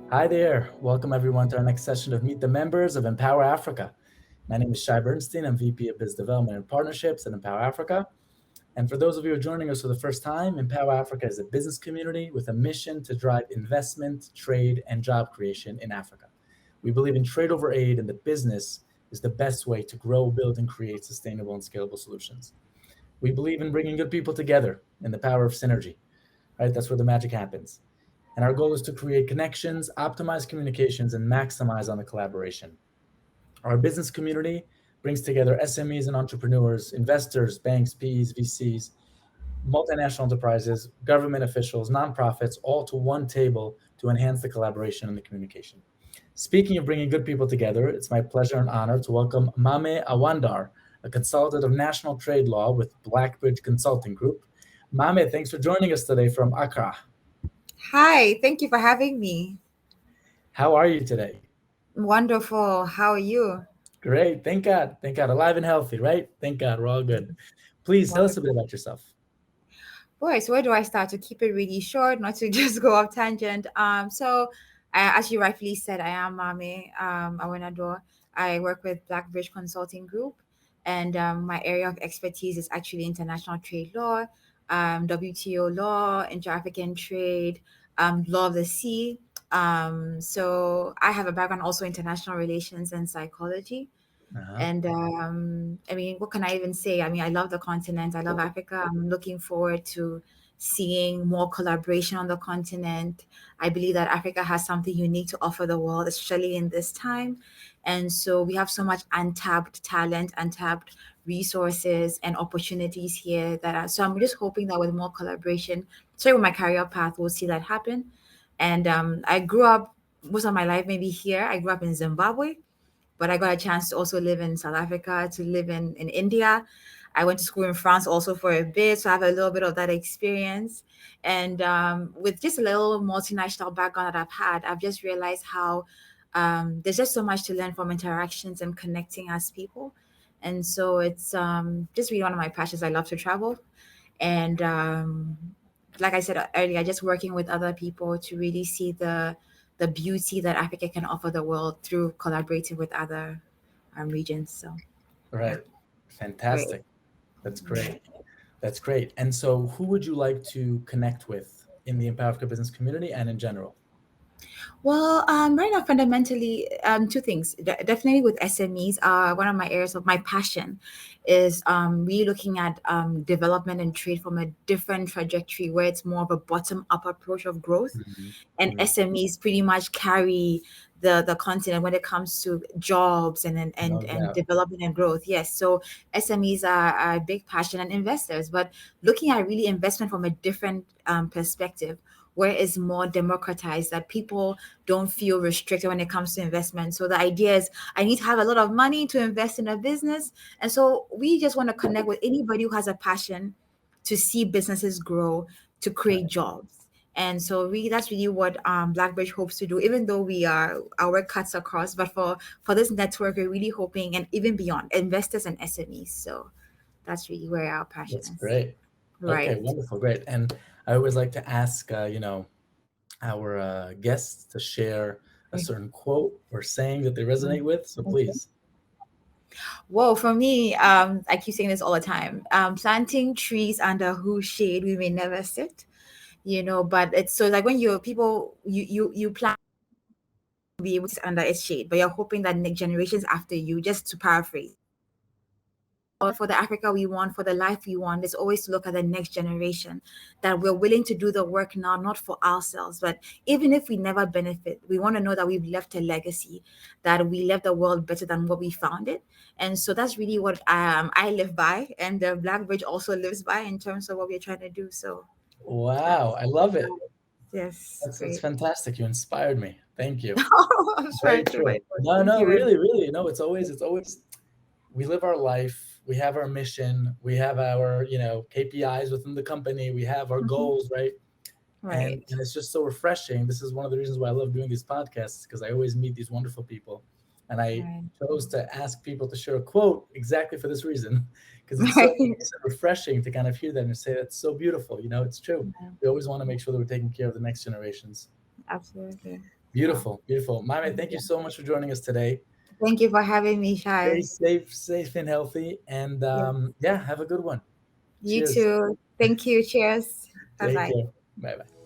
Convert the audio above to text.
Hi there. Welcome everyone to our next session of Meet the Members of Empower Africa. My name is Shai Bernstein. I'm VP of Biz Development and Partnerships at Empower Africa. And for those of you who are joining us for the first time, Empower Africa is a business community with a mission to drive investment, trade, and job creation in Africa. We believe in trade over aid, and the business is the best way to grow, build, and create sustainable and scalable solutions. We believe in bringing good people together and the power of synergy, right? That's where the magic happens. And our goal is to create connections, optimize communications, and maximize on the collaboration. Our business community brings together SMEs and entrepreneurs, investors, banks, PEs, VCs, multinational enterprises, government officials, nonprofits, all to one table to enhance the collaboration and the communication. Speaking of bringing good people together, it's my pleasure and honor to welcome Maame Awinador, a consultant of national trade law with Blackbridge Consulting Group. Maame, thanks for joining us today from Accra. Hi, thank you for having me. How are you today? Wonderful. How are you? Great. Thank God. Thank God. Alive and healthy, right? Thank God. We're all good. Please tell us a bit Wonderful. about yourself. Boy, so where do I start to keep it really short, not to just go off tangent? As you rightfully said, I am Maame Awinador. I work with Blackbridge Consulting Group, and my area of expertise is actually international trade law, WTO law, inter-African trade, law of the sea. So I have a background also in international relations and psychology. Uh-huh. And I mean, what can I even say? I mean, I love the continent. I love Africa. I'm looking forward to seeing more collaboration on the continent. I believe that Africa has something unique to offer the world, especially in this time. And so we have so much untapped talent, untapped resources and opportunities here that are, so I'm just hoping that with more collaboration, sorry, with my career path, we'll see that happen. And I grew up most of my life maybe here. I grew up in Zimbabwe, but I got a chance to also live in South Africa, to live in India. I went to school in France also for a bit, so I have a little bit of that experience. And with just a little multinational background that I've had, I've just realized how there's just so much to learn from interactions and connecting as people. And so it's just really one of my passions. I love to travel. And like I said earlier, just working with other people to really see the beauty that Africa can offer the world through collaborating with other regions. So yeah, Right. great. Fantastic. That's great. That's great. And so, who would you like to connect with in the Empower Africa business community and in general? Well, right now, fundamentally, two things. Definitely with SMEs, one of my areas of my passion is really looking at development and trade from a different trajectory where it's more of a bottom up approach of growth. Mhm. And Mhm. SMEs pretty much carry the continent when it comes to jobs No and doubt. development and growth. Yes, so SMEs are a big passion and investors, but looking at really investment from a different perspective where it's more democratized, that people don't feel restricted when it comes to investment. So the idea is I need to have a lot of money to invest in a business. And so we just want to connect with anybody who has a passion to see businesses grow, to create Right. jobs. And so really that's really what Blackbridge hopes to do, even though we are our work cuts across, but for this network, we're really hoping and even beyond investors and SMEs. So that's really where our passion That's is. great. Okay. Right. Wonderful. Great. And I always like to ask, our guests to share a certain quote or saying that they resonate with. So please. Well, for me, I keep saying this all the time. Planting trees under whose shade we may never sit, but it's so like when you plant to be able to sit under its shade, but you're hoping that next generations after you, just to paraphrase, or for the Africa we want, for the life we want, is always to look at the next generation, that we're willing to do the work now, not for ourselves, but even if we never benefit, we want to know that we've left a legacy, that we left the world better than what we found it. And so that's really what I live by, and the Black Bridge also lives by in terms of what we're trying to do. So Wow. that's I love it. yes, That's great. fantastic. You inspired me. Thank you. I'm Very trying to true. my voice. No, Thank no, you very much. really. No, it's always we live our life, we have our mission, we have our, KPIs within the company, we have our Mhm. goals, right? And Right. and it's just so refreshing. This is one of the reasons why I love doing these podcasts because I always meet these wonderful people. And I Right. chose to ask people to share a quote exactly for this reason because it's so, Right. so refreshing to kind of hear them and say that's so beautiful. It's true. Yeah, We always want to make sure that we're taking care of the next generations. absolutely. Beautiful, beautiful. Maame, thank you so much for joining us today. Thank you for having me, Stay Shai. safe and healthy. And Yeah. yeah, have a good one. You Cheers. too. Thank you. Cheers. Bye Take bye. care. Bye bye.